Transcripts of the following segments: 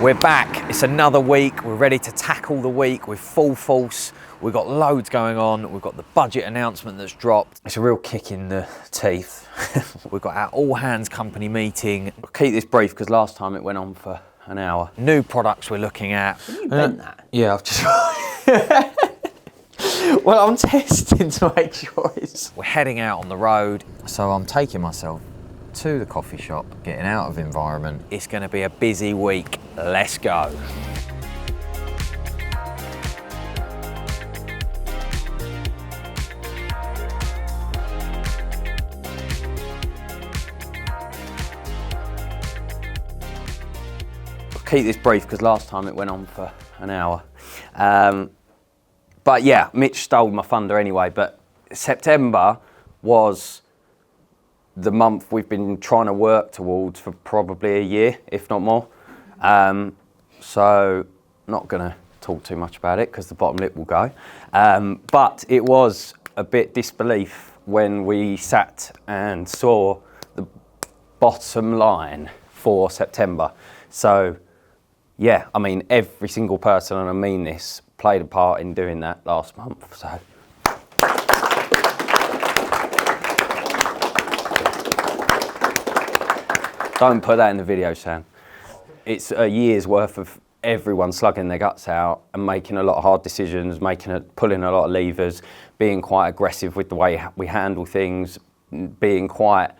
We're back, it's another week, we're ready to tackle the week with full force. We've got loads going on, we've got the budget announcement that's dropped. It's a real kick in the teeth. We've got our all hands company meeting. I'll keep this brief because last time it went on for an hour. New products we're looking at. Have you bent that? Yeah, I've just... Well, I'm testing to make sure it's... We're heading out on the road, so I'm taking myself to the coffee shop, getting out of environment. It's going to be a busy week. Let's go. I'll keep this brief because last time it went on for an hour. But yeah, Mitch stole my thunder anyway, but September was the month we've been trying to work towards for probably a year, if not more. So not going to talk too much about it because the bottom lip will go. But it was a bit disbelief when we sat and saw the bottom line for September. So yeah, I mean, every single person, and I mean this, played a part in doing that last month. So. Don't put that in the video, Sam. It's a year's worth of everyone slugging their guts out and making a lot of hard decisions, pulling a lot of levers, being quite aggressive with the way we handle things, being quite,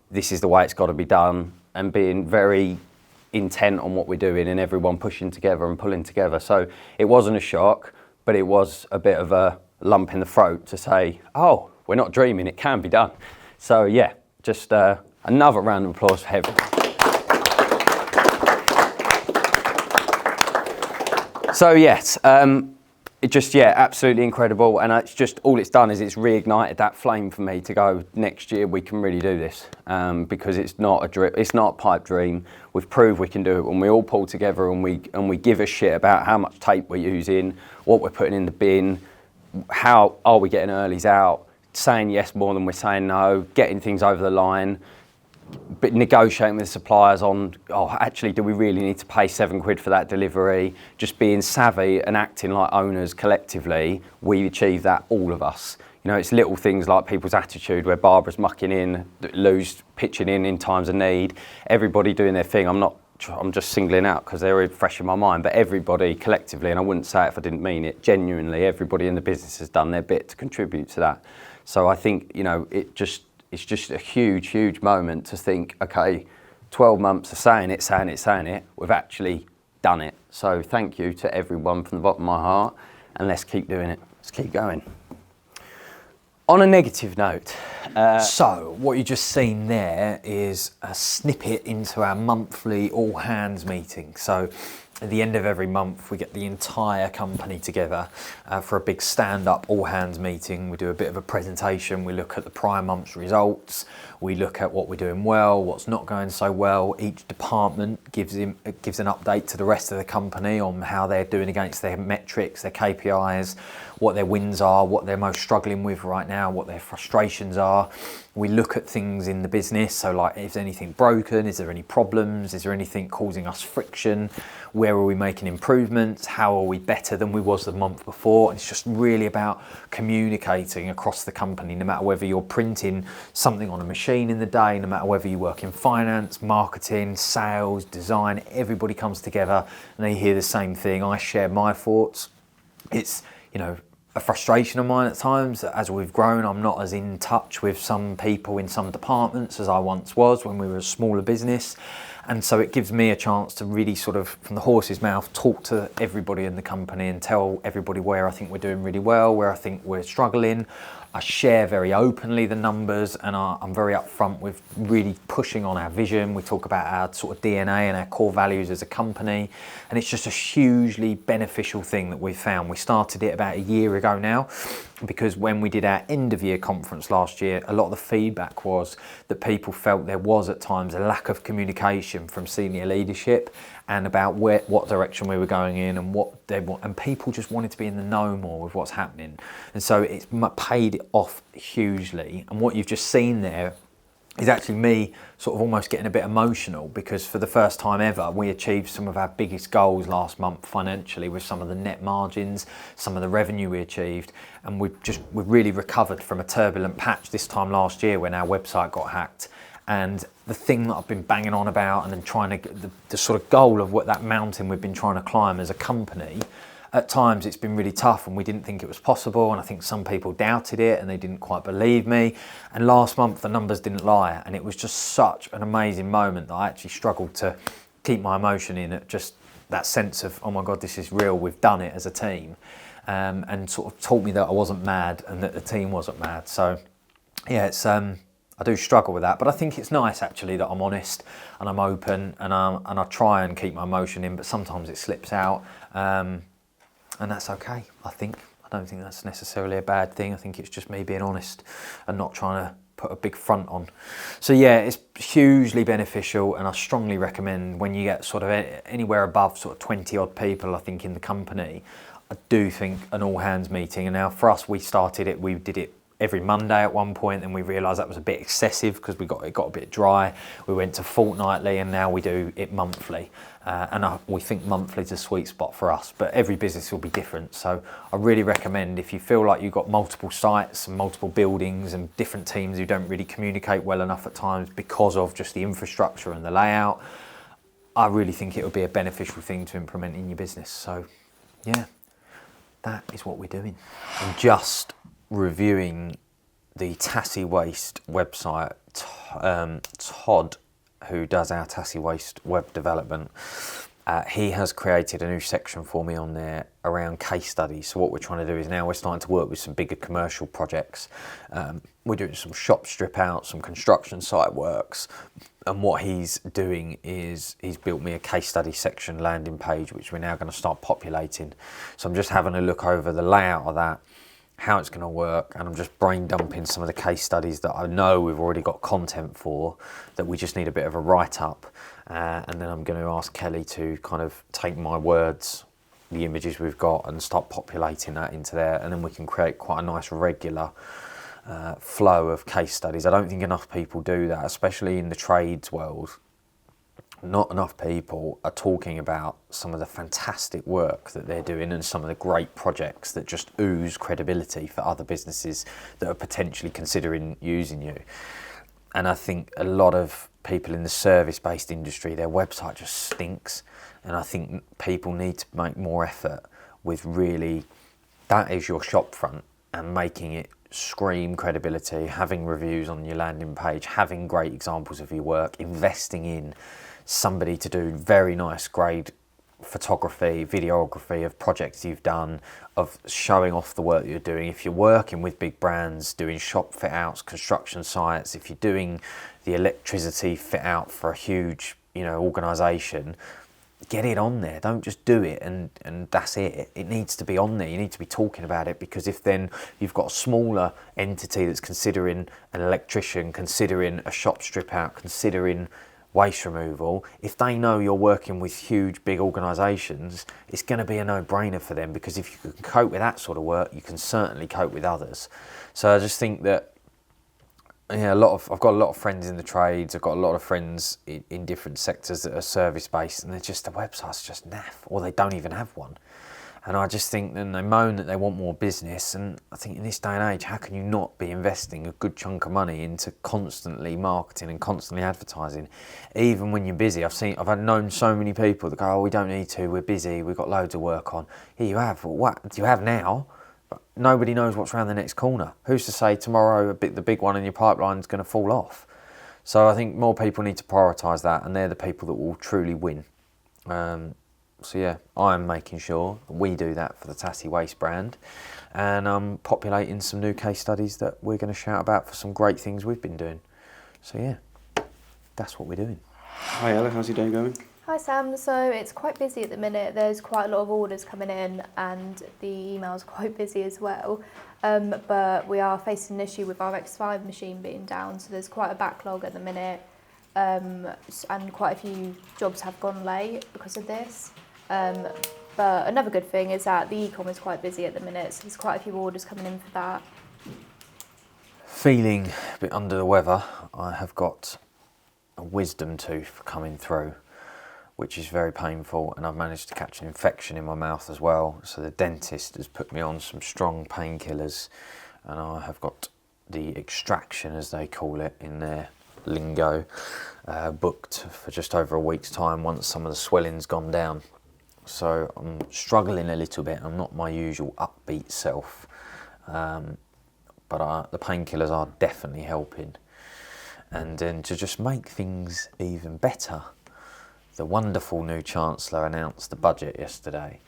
this is the way it's got to be done, and being very intent on what we're doing and everyone pushing together and pulling together. So it wasn't a shock, but it was a bit of a lump in the throat to say, oh, we're not dreaming, it can be done. So yeah, just another round of applause for everyone. So yes, it just, yeah, absolutely incredible. And it's just, all it's done is it's reignited that flame for me to go, next year we can really do this. Because it's not a pipe dream. We've proved we can do it when we all pull together and we give a shit about how much tape we're using, what we're putting in the bin, how are we getting earlies out, saying yes more than we're saying no, getting things over the line, but negotiating with suppliers on, oh, actually, do we really need to pay £7 for that delivery? Just being savvy and acting like owners collectively, we achieve that, all of us. You know, it's little things like people's attitude where Barbara's mucking in, Lou's pitching in times of need, everybody doing their thing. I'm just singling out because they're fresh in my mind, but everybody collectively, and I wouldn't say it if I didn't mean it, genuinely, everybody in the business has done their bit to contribute to that. So I think, you know, it's just a huge, huge moment to think, okay, 12 months of saying it, we've actually done it. So thank you to everyone from the bottom of my heart, and let's keep doing it. Let's keep going. On a negative note. So what you just seen there is a snippet into our monthly all hands meeting. So at the end of every month, we get the entire company together for a big stand-up all-hands meeting. We do a bit of a presentation. We look at the prior month's results. We look at what we're doing well, what's not going so well. Each department gives an update to the rest of the company on how they're doing against their metrics, their KPIs, what their wins are, what they're most struggling with right now, what their frustrations are. We look at things in the business, so like, is anything broken? Is there any problems? Is there anything causing us friction? Where are we making improvements? How are we better than we was the month before? And it's just really about communicating across the company, no matter whether you're printing something on a machine in the day, no matter whether you work in finance, marketing, sales, design, everybody comes together and they hear the same thing. I share my thoughts. It's, you know, a frustration of mine at times. As we've grown, I'm not as in touch with some people in some departments as I once was when we were a smaller business. And so it gives me a chance to really sort of, from the horse's mouth, talk to everybody in the company and tell everybody where I think we're doing really well, where I think we're struggling. I share very openly the numbers, and I'm very upfront with really pushing on our vision. We talk about our sort of DNA and our core values as a company, and it's just a hugely beneficial thing that we've found. We started it about a year ago now, because when we did our end of year conference last year, a lot of the feedback was that people felt there was at times a lack of communication from senior leadership and about what direction we were going in and what they want, and people just wanted to be in the know more with what's happening. And so it's paid off hugely. And what you've just seen there is actually me sort of almost getting a bit emotional, because for the first time ever we achieved some of our biggest goals last month financially, with some of the net margins, some of the revenue we achieved, and we've really recovered from a turbulent patch this time last year when our website got hacked. And the thing that I've been banging on about, and then trying to get the sort of goal of what that mountain we've been trying to climb as a company, at times it's been really tough and we didn't think it was possible, and I think some people doubted it and they didn't quite believe me. And last month the numbers didn't lie, and it was just such an amazing moment that I actually struggled to keep my emotion in, at just that sense of, oh my God, this is real, we've done it as a team, and sort of taught me that I wasn't mad and that the team wasn't mad. So yeah, it's I do struggle with that, but I think it's nice actually that I'm honest and I'm open, and I try and keep my emotion in, but sometimes it slips out. And that's okay, I think. I don't think that's necessarily a bad thing. I think it's just me being honest and not trying to put a big front on. So yeah, it's hugely beneficial, and I strongly recommend, when you get sort of anywhere above sort of 20 odd people, I think, in the company, I do think an all hands meeting. And now for us, we did it every Monday at one point, and we realised that was a bit excessive because it got a bit dry. We went to fortnightly, and now we do it monthly. We think monthly is a sweet spot for us, but every business will be different. So I really recommend, if you feel like you've got multiple sites and multiple buildings and different teams who don't really communicate well enough at times because of just the infrastructure and the layout, I really think it would be a beneficial thing to implement in your business. So yeah, that is what we're doing. I'm just reviewing the Tassie Waste website. Todd, who does our Tassie Waste web development, he has created a new section for me on there around case studies. So what we're trying to do is, now we're starting to work with some bigger commercial projects. We're doing some shop strip out, some construction site works, and what he's doing is he's built me a case study section landing page, which we're now going to start populating. So I'm just having a look over the layout of that, how it's going to work, and I'm just brain dumping some of the case studies that I know we've already got content for, that we just need a bit of a write-up, and then I'm going to ask Kelly to kind of take my words, the images we've got, and start populating that into there, and then we can create quite a nice regular flow of case studies. I don't think enough people do that, especially in the trades world. Not enough people are talking about some of the fantastic work that they're doing and some of the great projects that just ooze credibility for other businesses that are potentially considering using you. And I think a lot of people in the service-based industry, their website just stinks. And I think people need to make more effort with really, that is your shop front, and making it scream credibility, having reviews on your landing page, having great examples of your work, investing in somebody to do very nice grade photography, videography of projects you've done, of showing off the work you're doing. If you're working with big brands, doing shop fit outs, construction sites, if you're doing the electricity fit out for a huge, organisation, get it on there. Don't just do it and that's it. It needs to be on there. You need to be talking about it, because if then you've got a smaller entity that's considering an electrician, considering a shop strip out, considering waste removal, if they know you're working with huge big organisations, it's going to be a no-brainer for them, because if you can cope with that sort of work, you can certainly cope with others. So I just think that I've got a lot of friends in the trades, I've got a lot of friends in different sectors that are service-based, and the website's just naff, or they don't even have one. And I just think, then they moan that they want more business, and I think in this day and age, how can you not be investing a good chunk of money into constantly marketing and constantly advertising, even when you're busy? I've known so many people that go, oh, we don't need to, we're busy, we've got loads of work on. Yeah, you have. Well, what do you have now? But nobody knows what's around the next corner. Who's to say tomorrow the big one in your pipeline is going to fall off? So I think more people need to prioritise that, and they're the people that will truly win. So yeah, I'm making sure we do that for the Tassie Waste brand, and I'm populating some new case studies that we're going to shout about for some great things we've been doing. So yeah, that's what we're doing. Hi Ella, how's your day going? Hi Sam, so it's quite busy at the minute. There's quite a lot of orders coming in and the email's quite busy as well. But we are facing an issue with our X5 machine being down, so there's quite a backlog at the minute, and quite a few jobs have gone late because of this. But another good thing is that the e-com is quite busy at the minute, so there's quite a few orders coming in for that. Feeling a bit under the weather. I have got a wisdom tooth coming through, which is very painful, and I've managed to catch an infection in my mouth as well. So the dentist has put me on some strong painkillers, and I have got the extraction, as they call it in their lingo, booked for just over a week's time once some of the swelling's gone down. So I'm struggling a little bit. I'm not my usual upbeat self, but the painkillers are definitely helping. And then to just make things even better, the wonderful new Chancellor announced the budget yesterday,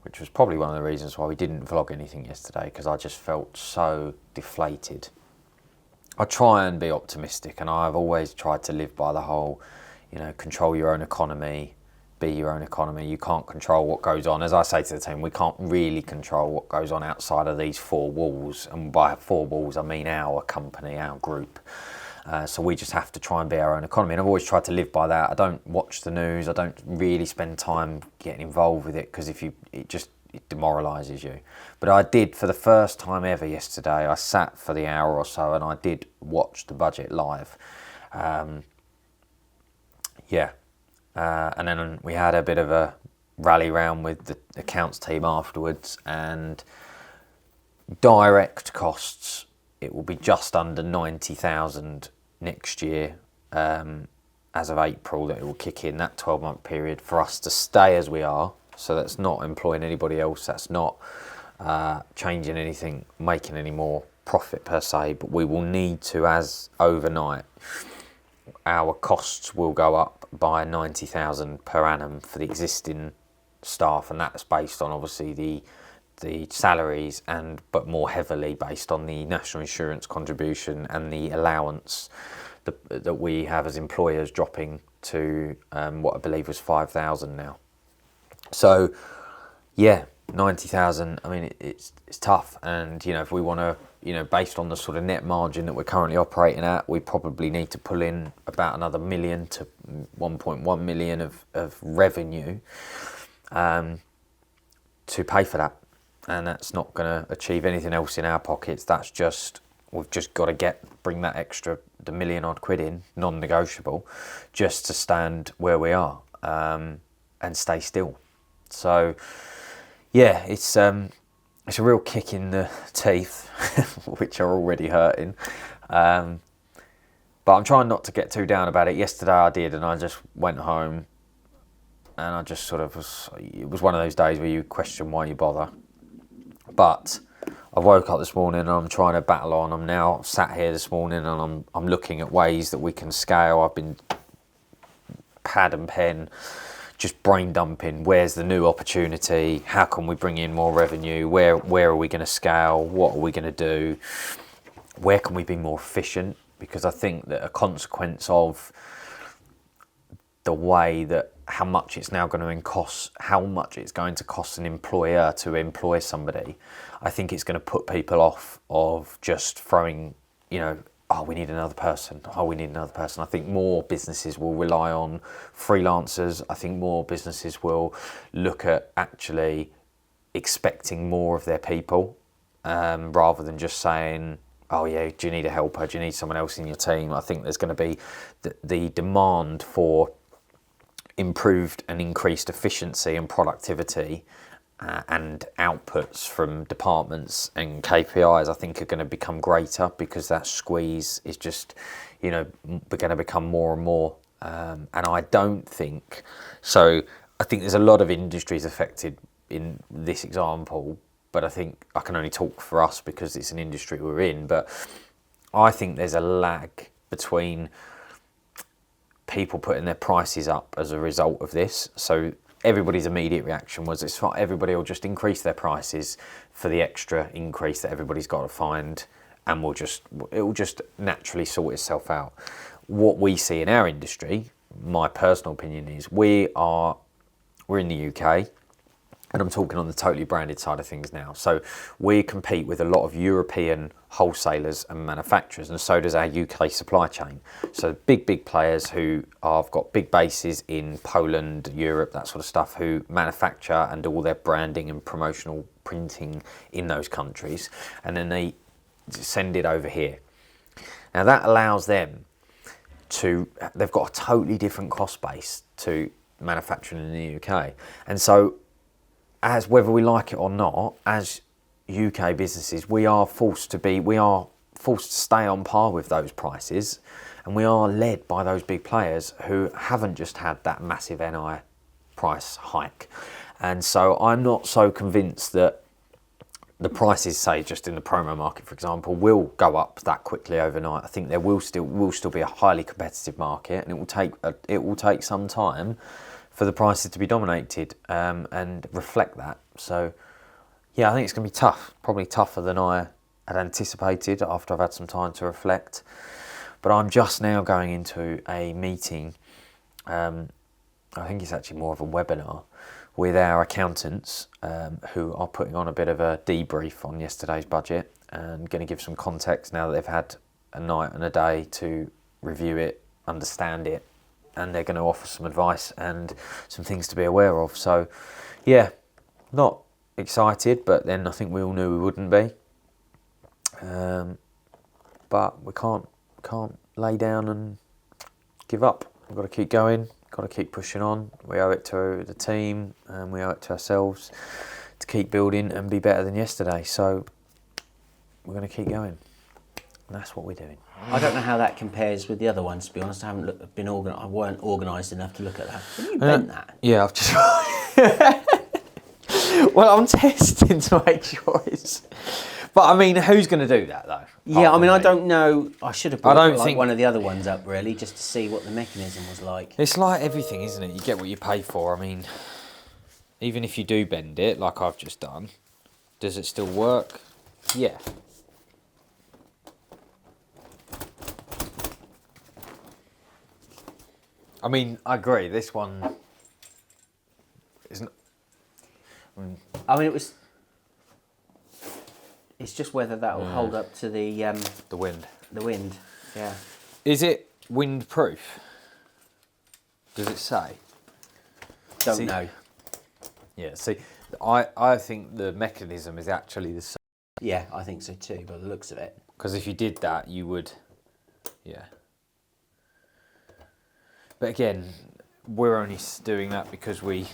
which was probably one of the reasons why we didn't vlog anything yesterday, because I just felt so deflated. I try and be optimistic, and I've always tried to live by the whole, control your own economy, be your own economy. You can't control what goes on. As I say to the team, we can't really control what goes on outside of these four walls, and by four walls I mean our company, our group. So we just have to try and be our own economy. And I've always tried to live by that. I don't watch the news. I don't really spend time getting involved with it, because it demoralises you. But I did, for the first time ever yesterday, I sat for the hour or so and I did watch the budget live. And then we had a bit of a rally round with the accounts team afterwards, and direct costs, it will be just under 90,000 next year, as of April, that it will kick in, that 12-month period, for us to stay as we are. So that's not employing anybody else, that's not changing anything, making any more profit per se, but we will need to, as overnight, our costs will go up by 90,000 per annum for the existing staff, and that's based on obviously the salaries, but more heavily based on the national insurance contribution and the allowance that we have as employers, dropping to what I believe was 5,000 now. So yeah, 90,000, I mean, it's tough, and if we want to, based on the sort of net margin that we're currently operating at, we probably need to pull in about another 1 million to 1.1 million of revenue to pay for that. And that's not going to achieve anything else in our pockets. That's just, we've just got to bring that extra, the £1 million odd in, non-negotiable, just to stand where we are, and stay still. So yeah, it's a real kick in the teeth, which are already hurting. But I'm trying not to get too down about it. Yesterday I did, and I just went home, and I just sort of it was one of those days where you question why you bother. But I woke up this morning and I'm trying to battle on. I'm now sat here this morning and I'm looking at ways that we can scale. I've been pad and pen, just brain dumping. Where's the new opportunity? How can we bring in more revenue? Where are we going to scale? What are we going to do? Where can we be more efficient? Because I think that a consequence of the way that how much it's now going to cost, how much it's going to cost an employer to employ somebody, I think it's going to put people off of just throwing, we need another person. I think more businesses will rely on freelancers. I think more businesses will look at actually expecting more of their people, rather than just saying, oh yeah, do you need a helper? Do you need someone else in your team? I think there's going to be the demand for improved and increased efficiency and productivity and outputs from departments and KPIs, I think, are going to become greater, because that squeeze is just, going to become more and more. And I don't think, so I think there's a lot of industries affected in this example, but I think I can only talk for us because it's an industry we're in. But I think there's a lag between people putting their prices up as a result of this. So everybody's immediate reaction was, it's fine, everybody will just increase their prices for the extra increase that everybody's got to find, and it will just naturally sort itself out. What we see in our industry, my personal opinion is, we're in the UK, and I'm talking on the totally branded side of things now. So we compete with a lot of European wholesalers and manufacturers, and so does our UK supply chain. So big players who have got big bases in Poland, Europe, that sort of stuff, who manufacture and do all their branding and promotional printing in those countries, and then they send it over here. Now that allows them they've got a totally different cost base to manufacturing in the UK. And so, as whether we like it or not, as UK businesses, we are forced to stay on par with those prices, and we are led by those big players who haven't just had that massive NI price hike. And so I'm not so convinced that the prices, say just in the promo market, for example, will go up that quickly overnight. I think there will still be a highly competitive market, and it will take some time for the prices to be dominated and reflect that. So, yeah, I think it's going to be tough, probably tougher than I had anticipated after I've had some time to reflect. But I'm just now going into a meeting. I think it's actually more of a webinar with our accountants who are putting on a bit of a debrief on yesterday's budget and going to give some context now that they've had a night and a day to review it, understand it, and they're going to offer some advice and some things to be aware of. So, yeah, not excited, but then I think we all knew we wouldn't be. But we can't lay down and give up. We've got to keep going. Got to keep pushing on. We owe it to the team and we owe it to ourselves to keep building and be better than yesterday. So we're going to keep going. And that's what we're doing. I don't know how that compares with the other ones, to be honest. I weren't organised enough to look at that. Have you bent that? Yeah, I've just... Well, I'm testing to make sure it's... But I mean, who's going to do that though? Yeah, I mean, I don't know. I should have don't brought think- one of the other ones up really, just to see what the mechanism was like. It's like everything, isn't it? You get what you pay for. I mean, even if you do bend it, like I've just done, does it still work? Yeah. I mean, I agree. This one isn't. I mean, it's just whether that will hold up to the wind. The wind, yeah. Is it windproof? Does it say? Don't know. Yeah. See, I think the mechanism is actually the same. Yeah, I think so too, by the looks of it. Because if you did that, you would. Yeah. But again, we're only doing that because we.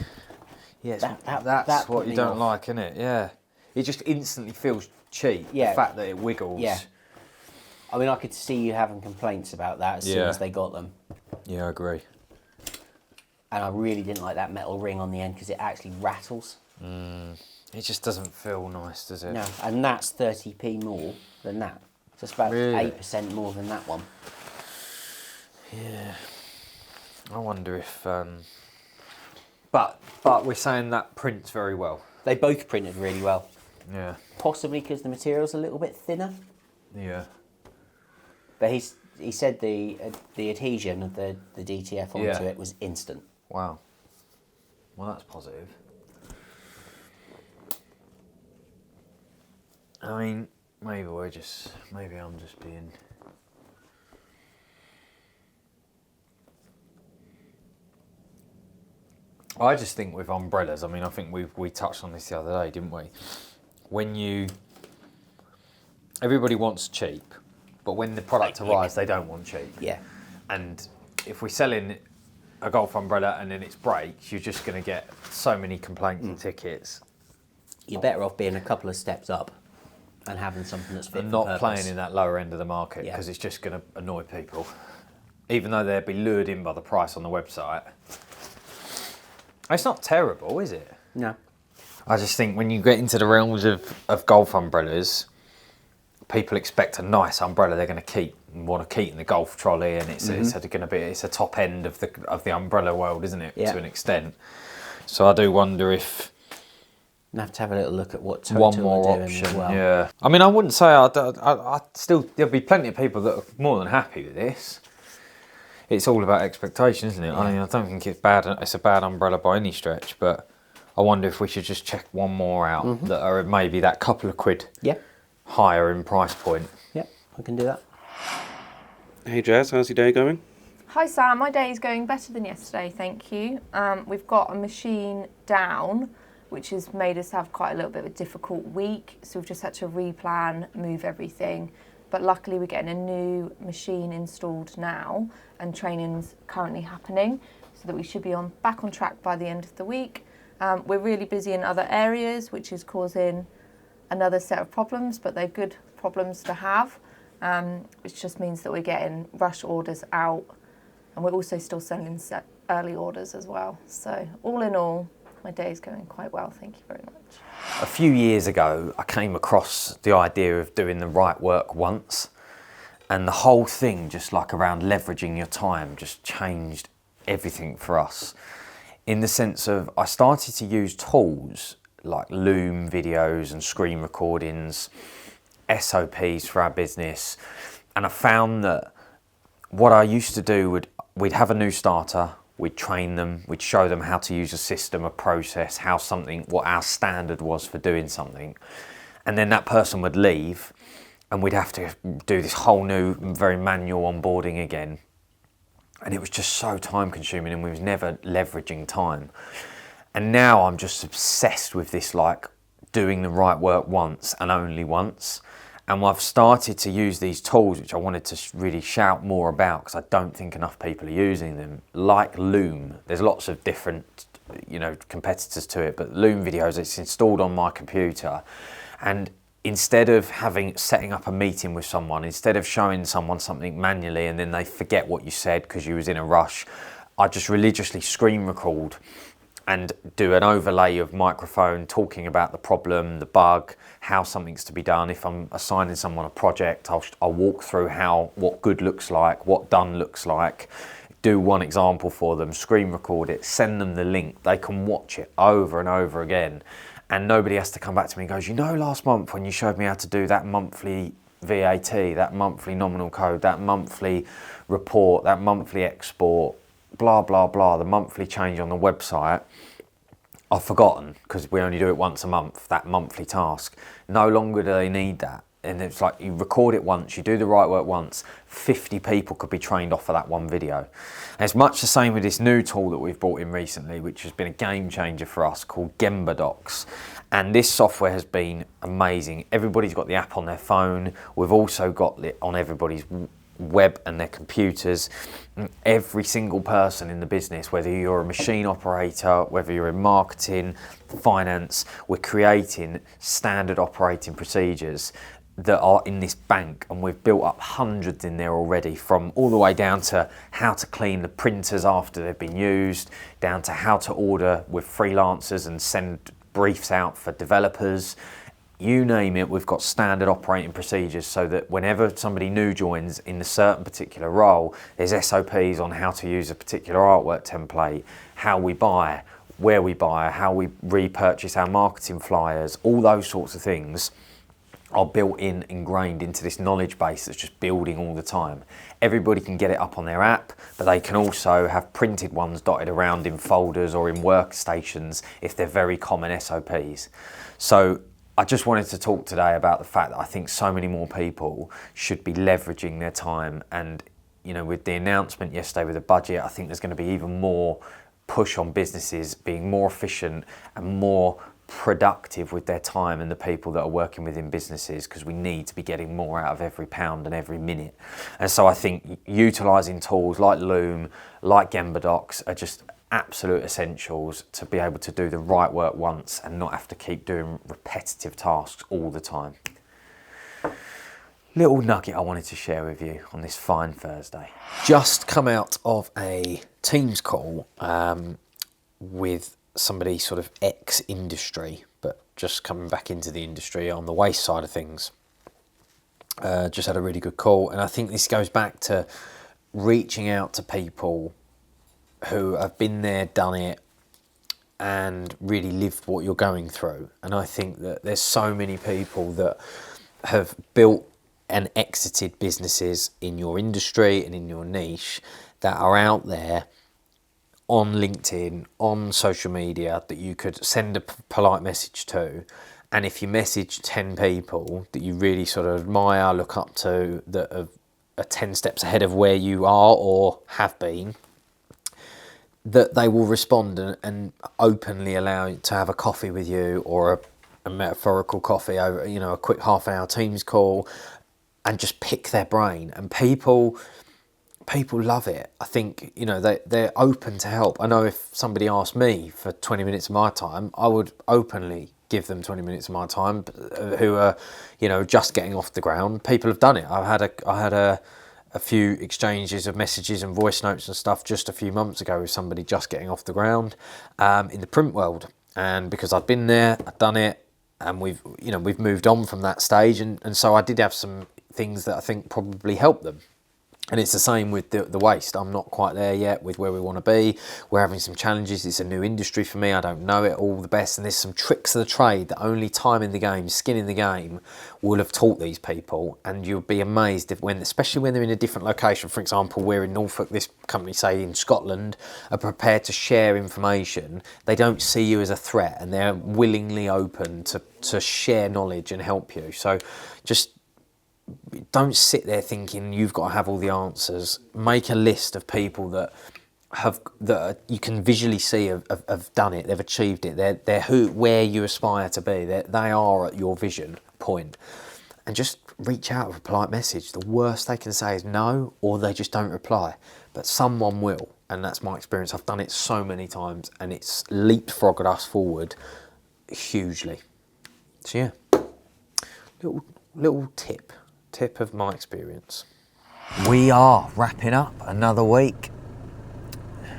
Yeah, that's what you don't like, isn't it? Yeah. It just instantly feels cheap. Yeah. The fact that it wiggles. Yeah. I mean, I could see you having complaints about that as soon as they got them. Yeah, I agree. And I really didn't like that metal ring on the end because it actually rattles. It just doesn't feel nice, does it? No, and that's 30p more than that. So it's about Really? 8% more than that one. Yeah. I wonder if... But we're saying that prints very well. They both printed really well. Yeah. Possibly because the material's a little bit thinner. Yeah. But he said the adhesion of the DTF onto it was instant. Wow. Well, that's positive. I mean, maybe I'm just being... I just think with umbrellas, I mean, I think we touched on this the other day, didn't we? Everybody wants cheap, but when the product arrives, they don't want cheap. Yeah. And if we're selling a golf umbrella and then it's breaks, you're just going to get so many complaints and tickets. You're better off being a couple of steps up and having something that's fit And for not purpose. playing in that lower end of the market because it's just going to annoy people. Even though they'll be lured in by the price on the website. It's not terrible, is it? No. I just think when you get into the realms of golf umbrellas, people expect a nice umbrella they're going to keep and want to keep in the golf trolley, and it's a top end of the umbrella world, isn't it? Yeah. To an extent. So I do wonder if You have to have a little look at what Total one more are doing option. as well. Yeah. I mean, I wouldn't say I still there'll be plenty of people that are more than happy with this. It's all about expectation, isn't it? Yeah. I mean, I don't think it's bad. It's a bad umbrella by any stretch, but I wonder if we should just check one more out that are maybe that couple of quid higher in price point. Yeah, I can do that. Hey Jazz, how's your day going? Hi Sam, my day is going better than yesterday, thank you. We've got a machine down, which has made us have quite a little bit of a difficult week. So we've just had to replan, move everything. but luckily we're getting a new machine installed now and training's currently happening, so that we should be back on track by the end of the week. We're really busy in other areas, which is causing another set of problems, but they're good problems to have, which just means that we're getting rush orders out, and we're also still sending early orders as well. So all in all, my day's going quite well, thank you very much. A few years ago, I came across the idea of doing the right work once, and the whole thing, just like around leveraging your time, just changed everything for us. In the sense of, I started to use tools like Loom videos and screen recordings, SOPs for our business, and I found that what I used to do we'd have a new starter, we'd train them, we'd show them how to use a system, a process, what our standard was for doing something. And then that person would leave and we'd have to do this whole new, very manual onboarding again. And it was just so time consuming and we was never leveraging time. And now I'm just obsessed with this, like doing the right work once and only once. And I've started to use these tools, which I wanted to really shout more about because I don't think enough people are using them, like Loom. There's lots of different, competitors to it, but Loom videos, it's installed on my computer. And instead of setting up a meeting with someone, instead of showing someone something manually and then they forget what you said because you was in a rush, I just religiously screen record and do an overlay of microphone talking about the problem, the bug, how something's to be done. If I'm assigning someone a project, I'll walk through what good looks like, what done looks like, do one example for them, screen record it, send them the link. They can watch it over and over again. And nobody has to come back to me and goes, last month when you showed me how to do that monthly VAT, that monthly nominal code, that monthly report, that monthly export, blah, blah, blah, the monthly change on the website, I've forgotten because we only do it once a month, that monthly task. No longer do they need that. And it's like you record it once, you do the right work once, 50 people could be trained off of that one video. And it's much the same with this new tool that we've brought in recently, which has been a game changer for us, called Gemba Docs. And this software has been amazing. Everybody's got the app on their phone. We've also got it on everybody's web and their computers. Every single person in the business, whether you're a machine operator, whether you're in marketing, finance, we're creating standard operating procedures that are in this bank, and we've built up hundreds in there already, from all the way down to how to clean the printers after they've been used, down to how to order with freelancers and send briefs out for developers. You name it, we've got standard operating procedures so that whenever somebody new joins in a certain particular role, there's SOPs on how to use a particular artwork template, how we buy, where we buy, how we repurchase our marketing flyers, all those sorts of things are built in, ingrained into this knowledge base that's just building all the time. Everybody can get it up on their app, but they can also have printed ones dotted around in folders or in workstations if they're very common SOPs. So I just wanted to talk today about the fact that I think so many more people should be leveraging their time. And, with the announcement yesterday with the budget, I think there's going to be even more push on businesses being more efficient and more productive with their time and the people that are working within businesses, because we need to be getting more out of every pound and every minute. And so I think utilising tools like Loom, like Gemba Docs are just absolute essentials to be able to do the right work once and not have to keep doing repetitive tasks all the time. Little nugget I wanted to share with you on this fine Thursday. Just come out of a Teams call with somebody sort of ex-industry, but just coming back into the industry on the waste side of things. Just had a really good call, and I think this goes back to reaching out to people who have been there, done it, and really lived what you're going through. And I think that there's so many people that have built and exited businesses in your industry and in your niche that are out there on LinkedIn, on social media, that you could send a polite message to. And if you message 10 people that you really sort of admire, look up to, that are 10 steps ahead of where you are or have been, that they will respond and openly allow you to have a coffee with you, or a metaphorical coffee over, a quick half-hour Teams call, and just pick their brain. And people love it. I think, you know, they're open to help. I know if somebody asked me for 20 minutes of my time, I would openly give them 20 minutes of my time, who are, you know, just getting off the ground. People have done it. I had a few exchanges of messages and voice notes and stuff just a few months ago with somebody just getting off the ground in the print world. And because I'd been there, I'd done it, and we've moved on from that stage, and so I did have some things that I think probably helped them. And it's the same with the waste. I'm not quite there yet with where we want to be. We're having some challenges. It's a new industry for me. I don't know it all the best. And there's some tricks of the trade that only time in the game, skin in the game, will have taught these people. And you'll be amazed especially when they're in a different location. For example, we're in Norfolk, this company, say in Scotland, are prepared to share information. They don't see you as a threat, and they're willingly open to share knowledge and help you. So just don't sit there thinking you've got to have all the answers. Make a list of people that you can visually see have done it. They've achieved it. They're where you aspire to be. They are at your vision point, and just reach out with a polite message. The worst they can say is no, or they just don't reply. But someone will, and that's my experience. I've done it so many times, and it's leapfrogged us forward hugely. So yeah, little tip of my experience. We are wrapping up another week.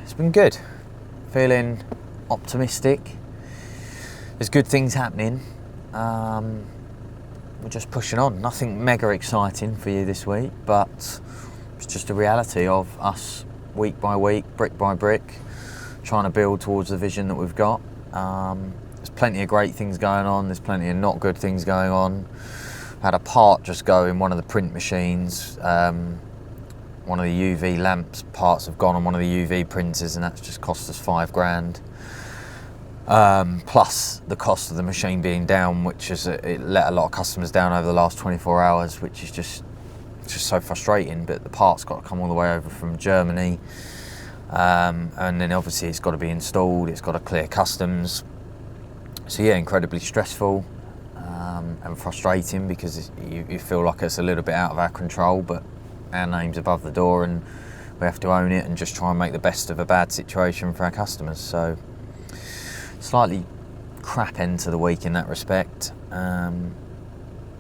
It's been good. Feeling optimistic. There's good things happening. We're just pushing on. Nothing mega exciting for you this week, but it's just a reality of us week by week, brick by brick, trying to build towards the vision that we've got. There's plenty of great things going on. There's plenty of not good things going on. Had a part just go in one of the print machines. One of the UV lamps parts have gone on one of the UV printers, and that's just cost us $5,000. Plus the cost of the machine being down, which has it let a lot of customers down over the last 24 hours, which is just so frustrating. But the part's got to come all the way over from Germany, and then obviously it's got to be installed. It's got to clear customs. So yeah, incredibly stressful. And frustrating, because you feel like it's a little bit out of our control, but our name's above the door and we have to own it and just try and make the best of a bad situation for our customers. So slightly crap end to the week in that respect. And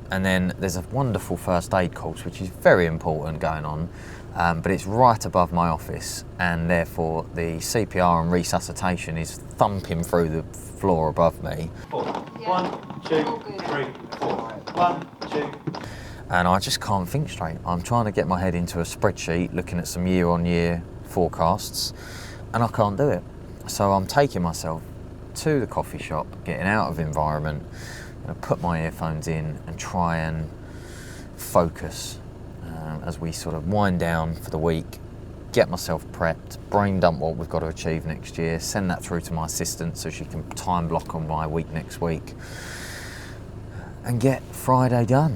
then there's a wonderful first aid course, which is very important going on, but it's right above my office, and therefore the CPR and resuscitation is thumping through the floor above me. 1, 2, 3, 4. 1, 2. And I just can't think straight. I'm trying to get my head into a spreadsheet looking at some year-on-year forecasts, and I can't do it. So I'm taking myself to the coffee shop, getting out of environment, and put my earphones in and try and focus as we sort of wind down for the week, get myself prepped, brain dump what we've got to achieve next year, send that through to my assistant so she can time block on my week next week, and get Friday done.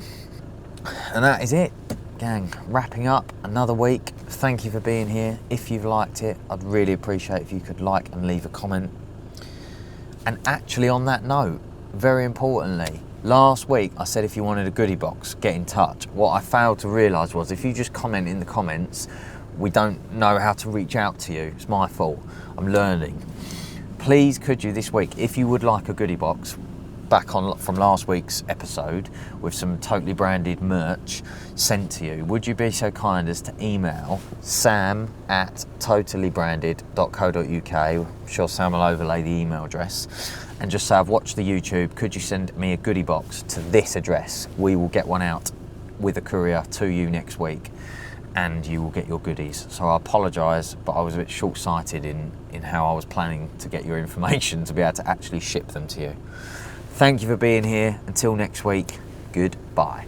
And that is it, gang. Wrapping up another week. Thank you for being here. If you've liked it, I'd really appreciate if you could like and leave a comment. And actually, on that note, very importantly, last week I said if you wanted a goodie box, get in touch. What I failed to realise was if you just comment in the comments, we don't know how to reach out to you. It's my fault. I'm learning. Please, could you this week, if you would like a goodie box back on from last week's episode with some totally branded merch sent to you, would you be so kind as to email sam@totallybranded.co.uk. I'm sure Sam will overlay the email address, and just say I've watched the YouTube, could you send me a goodie box to this address? We will get one out with a courier to you next week, and you will get your goodies. So I apologise, but I was a bit short-sighted in how I was planning to get your information to be able to actually ship them to you. Thank you for being here. Until next week, goodbye.